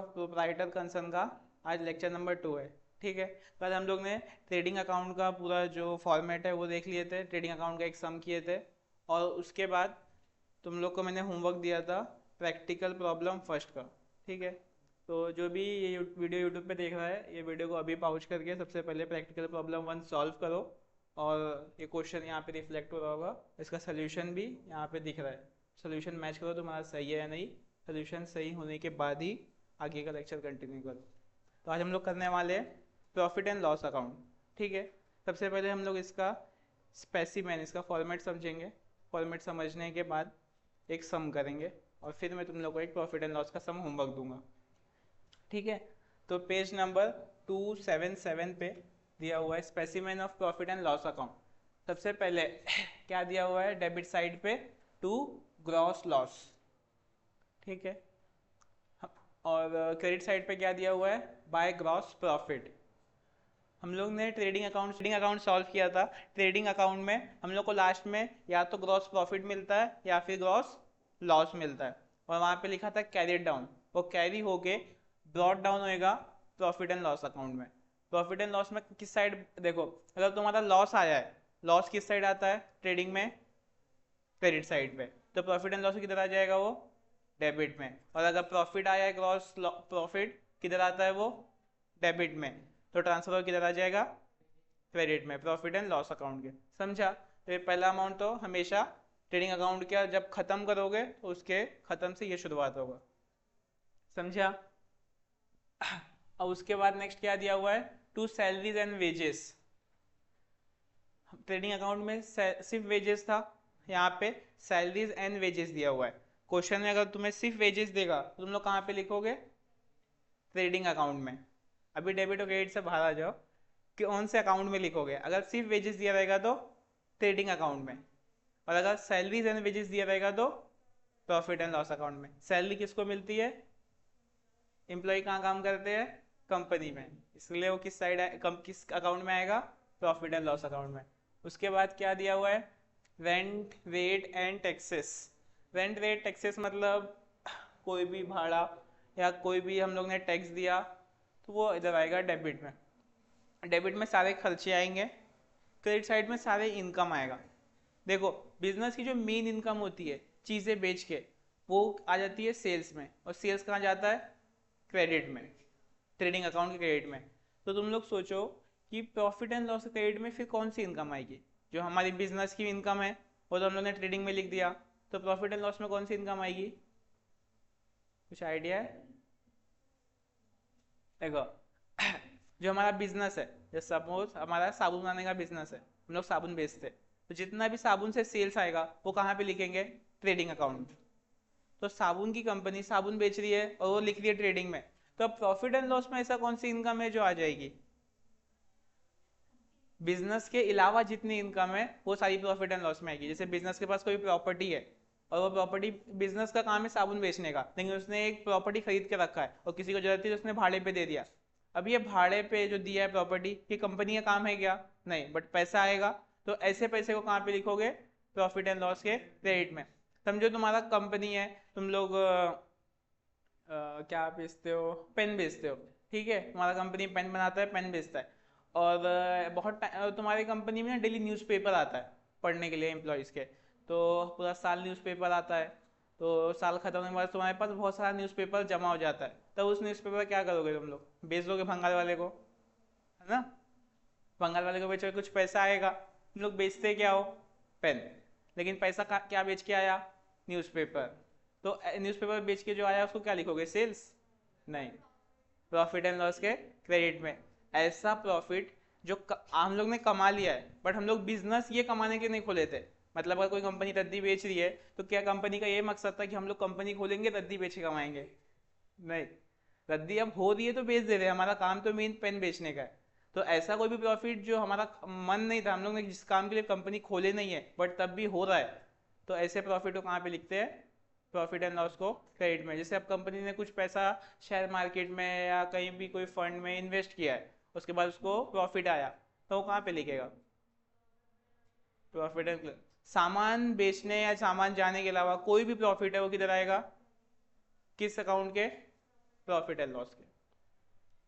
Proprietor concern का आज lecture number 2 है। ठीक है, कल हम लोग ने ट्रेडिंग अकाउंट का पूरा जो फॉर्मेट है वो देख लिए थे, ट्रेडिंग अकाउंट का एक सम किए थे, और उसके बाद तुम लोग को मैंने होमवर्क दिया था प्रैक्टिकल प्रॉब्लम फर्स्ट का। ठीक है, तो जो भी ये वीडियो यूट्यूब पे देख रहा है, ये वीडियो को अभी पॉज करके सबसे पहले प्रैक्टिकल प्रॉब्लम 1 सॉल्व करो, और ये क्वेश्चन यहाँ पे रिफ्लेक्ट हो रहा होगा, इसका सोल्यूशन भी यहाँ पे दिख रहा है। सोल्यूशन मैच करो तुम्हारा सही है या नहीं, सोल्यूशन सही होने के बाद ही आगे का लेक्चर कंटिन्यू करो। तो आज हम लोग करने वाले हैं प्रॉफिट एंड लॉस अकाउंट। ठीक है, सबसे पहले हम लोग इसका स्पेसिमेन, इसका फॉर्मेट समझेंगे। फॉर्मेट समझने के बाद एक सम करेंगे, और फिर मैं तुम लोग को एक प्रॉफिट एंड लॉस का सम होमवर्क दूंगा। ठीक है, तो पेज नंबर 277 पे दिया हुआ है specimen of profit and loss account. सबसे पहले क्या दिया हुआ है, डेबिट साइड पे टू ग्रॉस लॉस। ठीक है, और क्रेडिट साइड पे क्या दिया हुआ है, बाय ग्रॉस प्रॉफिट। हम लोग ने ट्रेडिंग अकाउंट सॉल्व किया था। ट्रेडिंग अकाउंट में हम लोग को लास्ट में या तो ग्रॉस प्रॉफिट मिलता है या फिर ग्रॉस लॉस मिलता है, और वहाँ पे लिखा था कैरी डाउन, वो कैरी होके ब्रॉट डाउन होएगा प्रॉफिट एंड लॉस अकाउंट में। प्रॉफिट एंड लॉस में किस साइड देखो, अगर तुम्हारा लॉस आया है, लॉस किस साइड आता है ट्रेडिंग में, क्रेडिट साइड पे, तो प्रॉफिट एंड लॉस किधर आ जाएगा, वो डेबिट में। और अगर प्रॉफिट आया है ग्रॉस प्रॉफिट, किधर आता है वो, डेबिट में, तो ट्रांसफर किधर आ जाएगा, क्रेडिट में, प्रॉफिट एंड लॉस अकाउंट के। समझा? तो ये पहला अमाउंट तो हमेशा ट्रेडिंग अकाउंट का जब खत्म करोगे तो उसके खत्म से ये शुरुआत होगा। समझा? अब उसके बाद नेक्स्ट क्या दिया हुआ है, to salaries and wages. Trading account में सिर्फ वेजेस था, यहाँ पे सैलरीज एंड वेजेस दिया हुआ है। क्वेश्चन में अगर तुम्हें सिर्फ वेजेस देगा तो तुम लोग कहाँ पे लिखोगे, ट्रेडिंग अकाउंट में। अभी डेबिट और क्रेडिट से बाहर आ जाओ, कि कौन से अकाउंट में लिखोगे। अगर सिर्फ वेजेस दिया रहेगा तो ट्रेडिंग अकाउंट में, और अगर सैलरीज एंड वेजेस दिया रहेगा तो प्रॉफिट एंड लॉस अकाउंट में। सैलरी किसको मिलती है, एम्प्लॉय कहाँ काम करते हैं, कंपनी में, इसलिए वो किस साइड किस अकाउंट में आएगा, प्रॉफिट एंड लॉस अकाउंट में। उसके बाद क्या दिया हुआ है, rent rate and taxes. Rent rate taxes मतलब कोई भी भाड़ा या कोई भी हम लोग ने टैक्स दिया तो वो इधर आएगा डेबिट में। डेबिट में सारे खर्चे आएंगे, क्रेडिट साइड में सारे इनकम आएगा। देखो, बिजनेस की जो मेन इनकम होती है चीज़ें बेच के, वो आ जाती है सेल्स में, और सेल्स कहाँ जाता है, क्रेडिट में, ट्रेडिंग अकाउंट के क्रेडिट में। तो तुम लोग सोचो कि प्रॉफिट एंड लॉस क्रेडिट में फिर कौन सी इनकम आएगी, जो हमारी बिजनेस की इनकम है वो तो हम लोग ने ट्रेडिंग में लिख दिया, तो प्रॉफिट एंड लॉस में कौन सी इनकम आएगी, कुछ आइडिया है? देखो, जो हमारा बिजनेस है, जैसे सपोज हमारा साबुन बनाने का बिजनेस है, हम लोग साबुन बेचते हैं, तो जितना भी साबुन से सेल्स आएगा वो कहाँ पे लिखेंगे, ट्रेडिंग अकाउंट। तो साबुन की कंपनी साबुन बेच रही है और वो लिख रही है ट्रेडिंग में, तो अब प्रॉफिट एंड लॉस में ऐसा कौन सी इनकम है जो आ जाएगी, बिजनेस के अलावा जितनी इनकम है वो सारी प्रॉफिट एंड लॉस में आएगी। जैसे बिजनेस के पास कोई प्रॉपर्टी है, और वो प्रॉपर्टी, बिजनेस का काम है साबुन बेचने का, लेकिन उसने एक प्रॉपर्टी खरीद के रखा है और किसी को जरूरत थी तो उसने भाड़े पे दे दिया। अब ये भाड़े पे जो दिया है प्रॉपर्टी, ये कंपनी का काम है क्या, नहीं, बट पैसा आएगा, तो ऐसे पैसे को कहाँ पे लिखोगे, प्रॉफिट एंड लॉस के क्रेडिट में। समझो तुम्हारा कंपनी है, तुम लोग क्या बेचते हो, पेन बेचते हो। ठीक है, तुम्हारा कंपनी पेन बनाता है, पेन बेचता है, और तुम्हारी कंपनी में ना डेली न्यूज़पेपर आता है पढ़ने के लिए एम्प्लॉयज़ के, तो पूरा साल न्यूज़पेपर आता है, तो साल खत्म होने के बाद तुम्हारे पास बहुत सारा न्यूज़पेपर जमा हो जाता है, तब उस न्यूज़पेपर क्या करोगे, तुम लोग बेच दोगे भंगार वाले को, है ना, भंगार वाले को बेचोगे, कुछ पैसा आएगा। तुम लोग बेचते क्या हो, पेन, लेकिन पैसा क्या बेच के आया, न्यूज़पेपर। तो न्यूज़पेपर बेच के जो आया उसको क्या लिखोगे, सेल्स, नहीं, प्रॉफिट एंड लॉस के क्रेडिट में। ऐसा प्रॉफिट जो हम लोग ने कमा लिया है, बट हम लोग बिजनेस ये कमाने के नहीं खोले थे। मतलब अगर कोई कंपनी रद्दी बेच रही है तो क्या कंपनी का ये मकसद था कि हम लोग कंपनी खोलेंगे रद्दी बेच के कमाएंगे, नहीं, रद्दी अब हो रही है तो बेच दे रहे हैं, हमारा काम तो मेन पेन बेचने का है। तो ऐसा कोई भी प्रॉफिट जो हमारा मन नहीं था, हम लोग ने जिस काम के लिए कंपनी खोले नहीं है बट तब भी हो रहा है, तो ऐसे प्रॉफिट को कहाँ पे लिखते हैं, प्रॉफिट एंड लॉस को क्रेडिट में। जैसे अब कंपनी ने कुछ पैसा शेयर मार्केट में या कहीं भी कोई फंड में इन्वेस्ट किया है, उसके बाद उसको प्रॉफिट आया, तो वो कहाँ पे लिखेगा, प्रॉफिट एंड। सामान बेचने या सामान जाने के अलावा कोई भी प्रॉफिट है वो किधर आएगा, किस अकाउंट के, प्रॉफिट एंड लॉस के।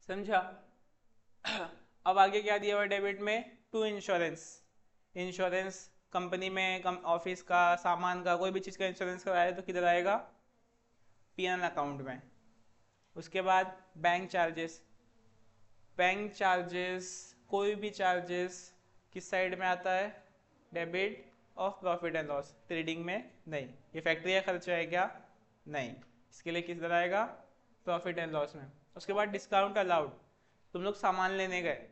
समझा? अब आगे क्या दिया हुआ डेबिट में? To insurance. इंश्योरेंस कंपनी में ऑफिस का सामान का कोई भी चीज़ का इंश्योरेंस कराए तो किधर आएगा? पीएनएल अकाउंट में। उसके बाद बैंक चार्जेस। बैंक चार्जेस कोई भी चार्जेस किस साइड में आता है? Debit of profit and loss. Trading में नहीं। ये फैक्ट्री का खर्चा है क्या? नहीं। इसके लिए किधर आएगा? प्रॉफिट एंड लॉस में। उसके बाद डिस्काउंट अलाउड। तुम लोग सामान लेने गए,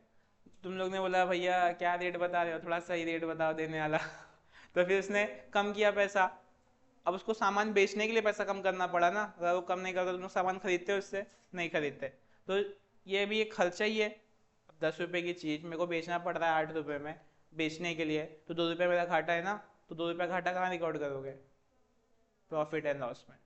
तुम लोग ने बोला भैया क्या रेट बता रहे हो, थोड़ा सही रेट बताओ देने वाला तो फिर उसने कम किया पैसा। अब उसको सामान बेचने के लिए पैसा कम करना पड़ा ना। अगर वो कम नहीं करता तुम लोग सामान खरीदते हो उससे? नहीं खरीदते। तो ये भी एक खर्चा ही है। 10 रुपए की चीज़ मेरे को बेचना पड़ रहा है 8 रुपए में बेचने के लिए, तो 2 रुपये मेरा घाटा है ना। तो 2 रुपये घाटा कहाँ रिकॉर्ड करोगे? प्रॉफिट एंड लॉस में।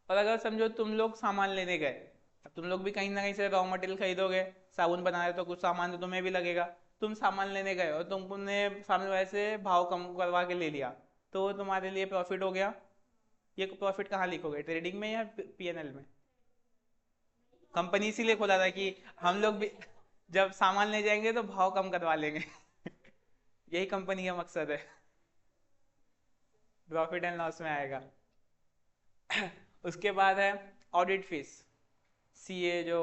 और अगर समझो तुम लोग सामान लेने गए, अब तुम लोग भी कहीं ना कहीं से रॉ मटेरियल खरीदोगे, साबुन बना रहे तो कुछ सामान तो तुम्हें भी लगेगा। तुम सामान लेने गए और तुमने सामने वाले से भाव कम करवा के ले लिया, तो वो तुम्हारे लिए प्रॉफिट हो गया। ये प्रॉफिट कहाँ लिखोगे? ट्रेडिंग में या पीएनएल में? कंपनी इसीलिए खोला था कि हम लोग भी जब सामान ले जाएंगे तो भाव कम करवा लेंगे यही कंपनी का मकसद है। प्रॉफिट एंड लॉस में आएगा। उसके बाद है ऑडिट फीस। सीए जो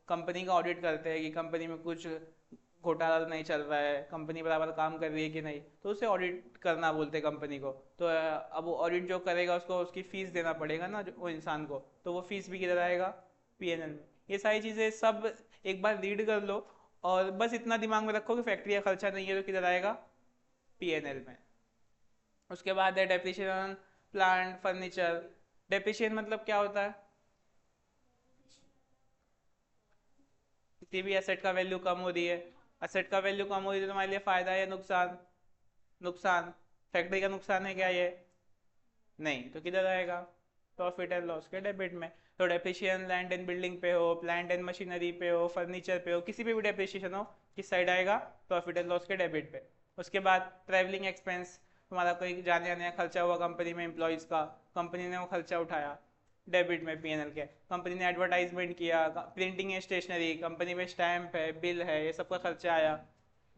कंपनी का ऑडिट करते हैं कि कंपनी में कुछ घोटाला नहीं चल रहा है, कंपनी बराबर काम कर रही है कि नहीं, तो उसे ऑडिट करना बोलते हैं कंपनी को। तो अब वो ऑडिट जो करेगा उसको उसकी फीस देना पड़ेगा ना वो इंसान को, तो वो फीस भी किधर आएगा? पीएनएल में। ये सारी चीज़ें सब एक बार रीड कर लो और बस इतना दिमाग में रखो कि फैक्ट्री का खर्चा नहीं है तो किधर आएगा? पीएनएल में। उसके बाद है डेप्रिसिएशन प्लांट फर्नीचर। डेप्रिसिएशन मतलब क्या होता है? किसी भी एसेट का वैल्यू कम हो रही है। एसेट का वैल्यू कम हो रही है तो तुम्हारे लिए फायदा है या नुकसान? नुकसान। फैक्ट्री का नुकसान है क्या ये? नहीं। तो किधर आएगा? प्रॉफिट एंड लॉस के डेबिट में। तो डेप्रिसिएशन लैंड एंड बिल्डिंग पे हो, प्लांट एंड मशीनरी पे हो, फर्नीचर पे हो, किसी पे भी डेप्रिसिएशन हो, किस साइड आएगा? प्रॉफिट एंड लॉस के डेबिट पे। उसके बाद ट्रैवलिंग एक्सपेंस। तुम्हारा कोई जाने आने का खर्चा हुआ कंपनी में एम्प्लॉयज़ का, कंपनी ने वो खर्चा उठाया, डेबिट में पीएनएल के। कंपनी ने एडवर्टाइजमेंट किया, प्रिंटिंग है, स्टेशनरी, कंपनी में स्टैम्प है, बिल है, ये सब का खर्चा आया,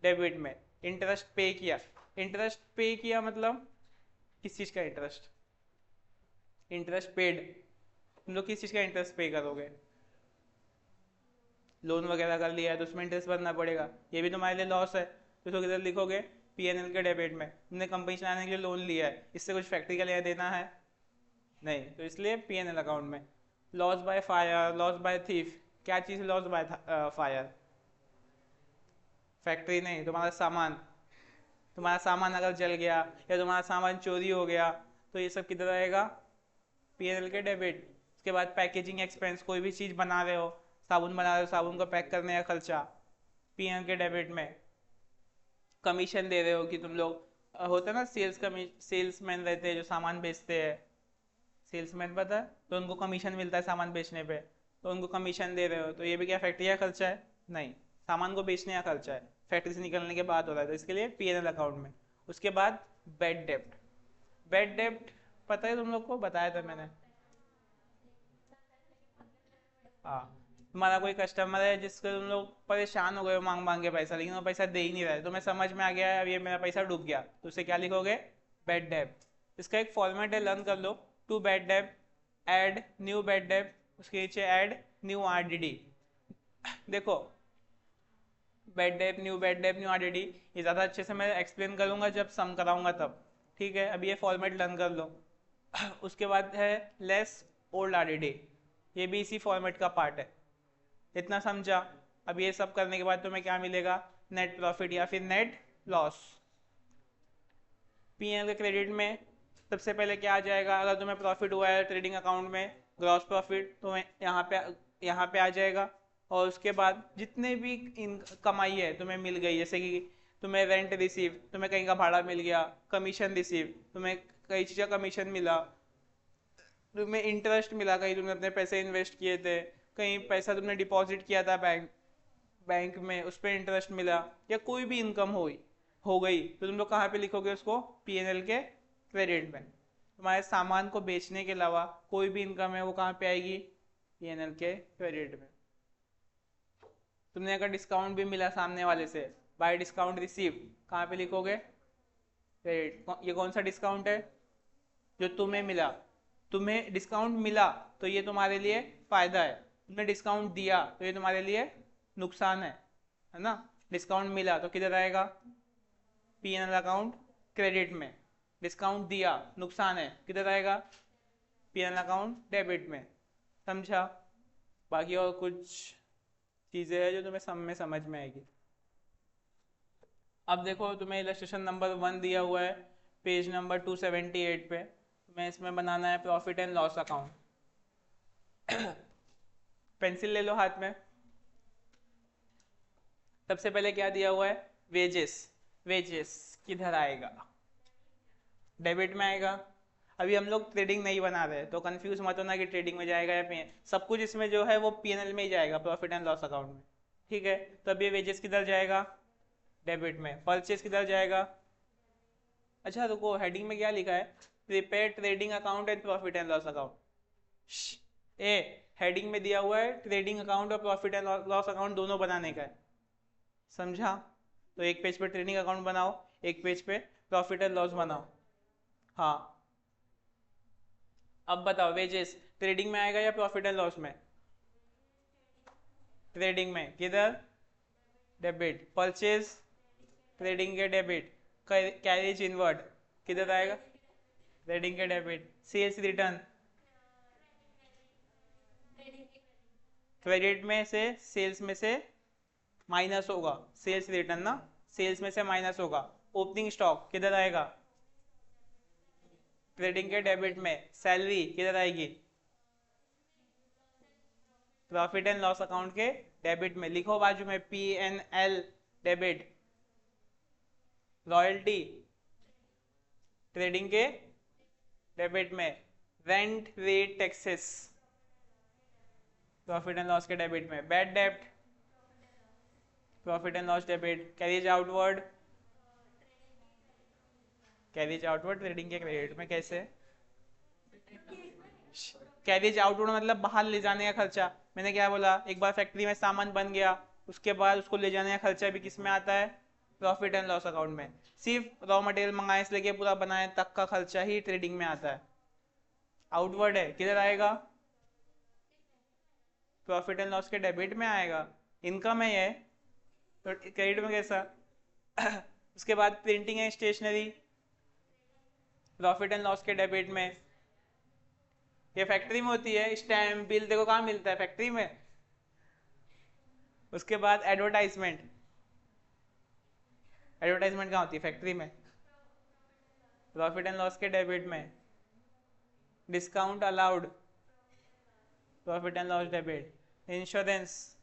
डेबिट में। इंटरेस्ट पे किया। इंटरेस्ट पे किया मतलब किस चीज़ का इंटरेस्ट? Interest paid. तुम लोग किस चीज़ का इंटरेस्ट पे करोगे? लोन वगैरह कर लिया है तो उसमें इंटरेस्ट भरना पड़ेगा, ये भी तुम्हारे लिए लॉस है। तो इसको किधर लिखोगे? पीएनएल के डेबिट में। तुमने कंपनी चलाने के लिए लोन लिया है, इससे कुछ फैक्ट्री का लेना देना है? नहीं, तो इसलिए पीएनएल अकाउंट में। Loss by fire, loss by thief. क्या चीज़ लॉस बाय फायर? फैक्ट्री नहीं, तुम्हारा सामान। तुम्हारा सामान अगर जल गया या तुम्हारा सामान चोरी हो गया तो ये सब किधर आएगा? पीएनएल के डेबिट। उसके बाद पैकेजिंग एक्सपेंस, कोई भी चीज़ बना रहे हो, साबुन बना रहे हो, साबुन को पैक करने का खर्चा, पीएनएल के डेबिट में। कमीशन दे रहे हो कि तुम लोग होता है ना सेल्समैन रहते हैं जो सामान बेचते हैं, सेल्समैन पता है, तो उनको कमीशन मिलता है सामान बेचने पे, तो उनको कमीशन दे रहे हो, तो ये भी क्या फैक्ट्री का खर्चा है? नहीं, सामान को बेचने का खर्चा है, फैक्ट्री से निकलने के बाद हो रहा है, तो इसके लिए पीएनएल अकाउंट में। उसके बाद बैड डेप्ट। बैड डेप्ट पता है तुम लोग को? बताया था मैंने। हाँ, तुम्हारा कोई कस्टमर है जिसको तुम लोग परेशान हो गए हो मांग मांग के पैसा, लेकिन वो पैसा दे ही नहीं रहा है, तो मैं समझ में आ गया है अब ये मेरा पैसा डूब गया, तो उसे क्या लिखोगे? बैड डेप्ट। इसका एक फॉर्मेट है, लर्न कर लो। To bad dept, add new bad डेप्ट, उसके नीचे ऐड न्यू आरडीडी। देखो, बैड डेप्ट, न्यू बैड डेप्ट, न्यू आरडीडी, ये ज़्यादा अच्छे से मैं एक्सप्लेन करूंगा जब सम कराऊंगा तब, ठीक है? अभी ये फॉर्मेट लर्न कर लो। उसके बाद है लेस ओल्ड आरडीडी, ये भी इसी फॉर्मेट का पार्ट है। इतना समझा? अब ये सब करने के बाद तुम्हें क्या मिलेगा? नेट प्रॉफिट या फिर नेट लॉस। पीएनएल के क्रेडिट में सबसे पहले क्या आ जाएगा? अगर तुम्हें प्रॉफिट हुआ है ट्रेडिंग अकाउंट में, ग्रॉस प्रॉफिट तुम्हें यहाँ पे आ जाएगा। और उसके बाद जितने भी कमाई है तुम्हें मिल गई, जैसे कि तुम्हें रेंट रिसीव, तुम्हें कहीं का भाड़ा मिल गया, कमीशन रिसीव, तुम्हें कई चीज़ का कमीशन मिला, तुम्हें इंटरेस्ट मिला, कहीं तुमने अपने पैसे इन्वेस्ट किए थे, कहीं पैसा तुमने डिपॉजिट किया था बैंक में, उस पर इंटरेस्ट मिला, या कोई भी इनकम हो गई, तो तुम लोग कहाँ पे लिखोगे उसको? पीएनएल के क्रेडिट में। तुम्हारे सामान को बेचने के अलावा कोई भी इनकम है वो कहाँ पे आएगी? P&L के क्रेडिट में। तुमने अगर डिस्काउंट भी मिला सामने वाले से, बाय डिस्काउंट रिसीव, कहाँ पे लिखोगे? क्रेडिट। ये कौन सा डिस्काउंट है? जो तुम्हें मिला। तुम्हें डिस्काउंट मिला तो ये तुम्हारे लिए फायदा है, तुमने डिस्काउंट दिया तो ये तुम्हारे लिए नुकसान है ना। डिस्काउंट मिला तो किधर आएगा? P&L अकाउंट क्रेडिट में। डिस्काउंट दिया, नुकसान है, किधर आएगा? P&L अकाउंट डेबिट में। समझा? बाकी और कुछ चीजें हैं जो तुम्हें में समझ में आएगी। अब देखो तुम्हें इलस्ट्रेशन नंबर 1 दिया हुआ है पेज नंबर 278 पे। तुम्हें इसमें बनाना है profit and loss account. Pencil ले लो हाथ में। सबसे पहले क्या दिया हुआ है? वेजेस। वेजेस किधर आएगा? डेबिट में आएगा। अभी हम लोग ट्रेडिंग नहीं बना रहे तो कंफ्यूज मत होना कि ट्रेडिंग में जाएगा या पे, सब कुछ इसमें जो है वो P&L में ही जाएगा, प्रॉफिट एंड लॉस अकाउंट में। ठीक है, तो अब ये वेजेस किधर जाएगा? डेबिट में। परचेज किधर जाएगा? अच्छा रुको, हेडिंग में क्या लिखा है? Prepare trading account and profit and loss account. A heading में दिया हुआ है ट्रेडिंग अकाउंट और प्रॉफिट एंड लॉस अकाउंट दोनों बनाने का है। समझा? तो एक पेज पे ट्रेडिंग अकाउंट बनाओ, एक पेज पे प्रॉफिट एंड लॉस बनाओ। हाँ, अब बताओ वेजेस ट्रेडिंग में आएगा या प्रॉफिट एंड लॉस में? ट्रेडिंग में। किधर? डेबिट। परचेज ट्रेडिंग के डेबिट। कैरेज इनवर्ड किधर आएगा? ट्रेडिंग के डेबिट। सेल्स रिटर्न क्रेडिट में से, सेल्स में से माइनस होगा। सेल्स रिटर्न ना, सेल्स में से माइनस होगा। ओपनिंग स्टॉक किधर आएगा? ट्रेडिंग के डेबिट में। सैलरी किधर आएगी? प्रॉफिट एंड लॉस अकाउंट के डेबिट में। लिखो बाजू में P&L डेबिट। रॉयल्टी ट्रेडिंग के डेबिट में। Rent rate taxes profit and loss के डेबिट में। बैड डेब्ट profit and loss debit. Carriage outward, carriage outward trading के क्रेडिट में। कैसे? कैरेज आउटवर्ड मतलब बाहर ले जाने का खर्चा। मैंने क्या बोला? एक बार फैक्ट्री में सामान बन गया, उसके बाद उसको ले जाने का खर्चा भी किस में आता है? प्रॉफिट एंड लॉस अकाउंट में। सिर्फ रॉ मटेरियल मंगाए से लेके पूरा बनाए तक का खर्चा ही ट्रेडिंग में आता है। आउटवर्ड है, किधर आएगा? प्रॉफिट एंड लॉस के डेबिट में आएगा। इनकम है ये, तो क्रेडिट में कैसा? उसके बाद printing and stationery profit and loss के डेबिट में। ये फैक्ट्री में होती है। स्टैम्प बिल देखो कहाँ मिलता है? फैक्ट्री में। उसके बाद एडवर्टाइजमेंट, एडवर्टाइजमेंट कहाँ होती है? फैक्ट्री में। प्रॉफिट एंड लॉस के डेबिट में। Discount allowed profit and loss debit. Insurance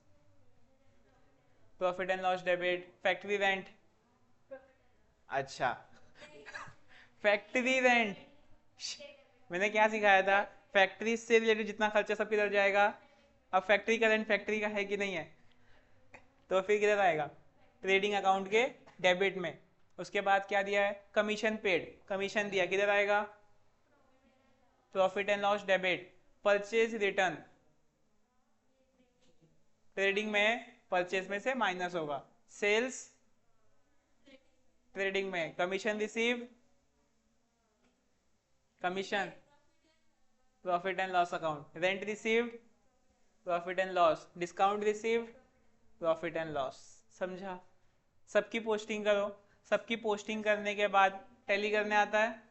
profit and loss debit. Factory rent, अच्छा फैक्ट्री रेंट मैंने क्या सिखाया था? फैक्ट्री से रिलेटेड जितना खर्चा सब किधर जाएगा? अब फैक्ट्री का रेंट फैक्ट्री का है कि नहीं है, तो फिर किधर आएगा? ट्रेडिंग अकाउंट के डेबिट में। उसके बाद क्या दिया है? कमीशन पेड, कमीशन दिया, किधर आएगा? Profit and loss debit. Purchase return trading में, परचेज में से माइनस होगा। सेल्स ट्रेडिंग में। Commission receive, commission profit and loss account. Rent received profit and loss. Discount received profit and loss. समझा? सबकी पोस्टिंग करो। सबकी पोस्टिंग करने के बाद टैली करने आता है,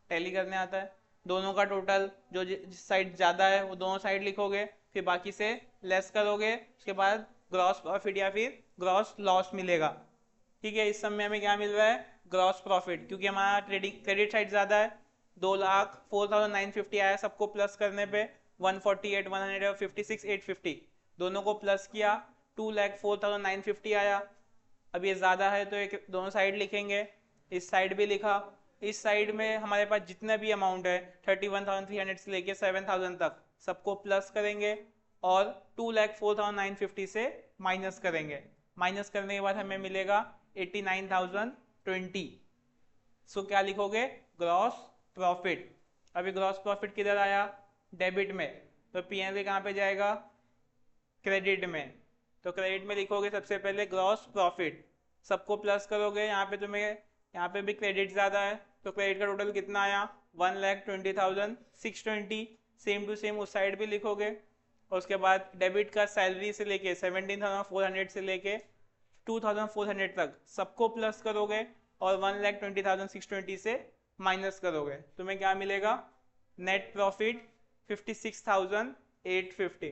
टैली करने आता है। दोनों का टोटल जो जिस साइड ज़्यादा है वो दोनों साइड लिखोगे, फिर बाकी से लेस करोगे, उसके बाद ग्रॉस प्रॉफिट या फिर ग्रॉस लॉस मिलेगा। ठीक है, इस समय हमें क्या मिल रहा है? ग्रॉस प्रॉफिट, क्योंकि हमारा ट्रेडिंग क्रेडिट साइड ज़्यादा है। 2,04,950 आया, सबको प्लस करने पे 148,156,850 दोनों को प्लस किया, 2,04,950 आया। अब ये ज़्यादा है तो एक दोनों साइड लिखेंगे, इस साइड भी लिखा। इस साइड में हमारे पास जितना भी अमाउंट है 31,300 से लेके 7,000 तक सबको प्लस करेंगे और 2,04,950 से माइनस करेंगे। माइनस करने के बाद हमें मिलेगा 89,020। सो क्या लिखोगे? Gross profit. अभी ग्रॉस प्रॉफिट किधर आया? डेबिट में। तो तो पीएनएल कहाँ पे जाएगा, क्रेडिट में। तो क्रेडिट में लिखोगे सबसे पहले ग्रॉस प्रॉफिट, सबको प्लस करोगे, यहाँ पे तुम्हें यहाँ पे भी क्रेडिट ज़्यादा है तो क्रेडिट का टोटल कितना आया 1,20,620, सेम टू सेम उस साइड भी लिखोगे। और उसके बाद डेबिट का सैलरी से लेके 17,400 से लेके 2,400 तक सबको प्लस करोगे और 1,20,620 से माइनस करोगे, तुम्हें क्या मिलेगा, नेट प्रॉफिट 56,850।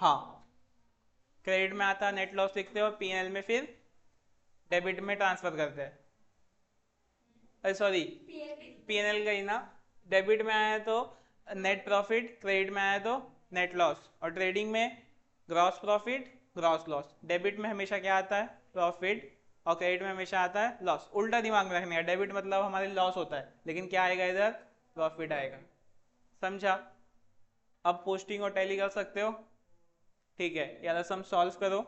हाँ, क्रेडिट में आता नेट लॉस लिखते हो, पीएनएल में फिर डेबिट में ट्रांसफर करते हैं। अरे सॉरी, पीएनएल का ही ना, डेबिट में आया तो नेट प्रॉफिट, क्रेडिट में आया तो नेट लॉस, और ट्रेडिंग में gross profit gross loss. Debit में हमेशा क्या आता है, प्रॉफिट, और क्रेडिट में हमेशा आता है लॉस। उल्टा दिमाग में रखने का, डेबिट मतलब हमारे लॉस होता है, लेकिन क्या आएगा इधर, प्रॉफिट आएगा। समझा? अब पोस्टिंग और टैली कर सकते हो, ठीक है। यार सम सॉल्व करो।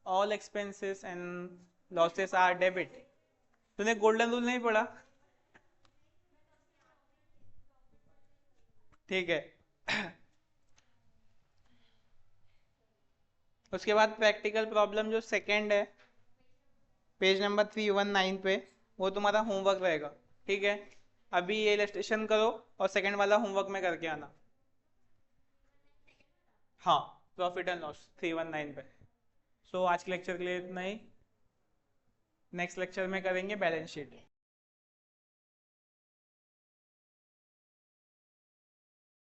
All expenses and losses are debit. तूने गोल्डन रूल नहीं पढ़ा? ठीक है। उसके बाद प्रैक्टिकल प्रॉब्लम जो सेकंड है, पेज नंबर 319 पे, वो तुम्हारा होमवर्क रहेगा, ठीक है। अभी ये इलस्ट्रेशन करो और सेकंड वाला होमवर्क में करके आना। हाँ, प्रॉफिट एंड लॉस 319 पे। सो आज के लेक्चर के लिए इतना ही, नेक्स्ट लेक्चर में करेंगे बैलेंस शीट।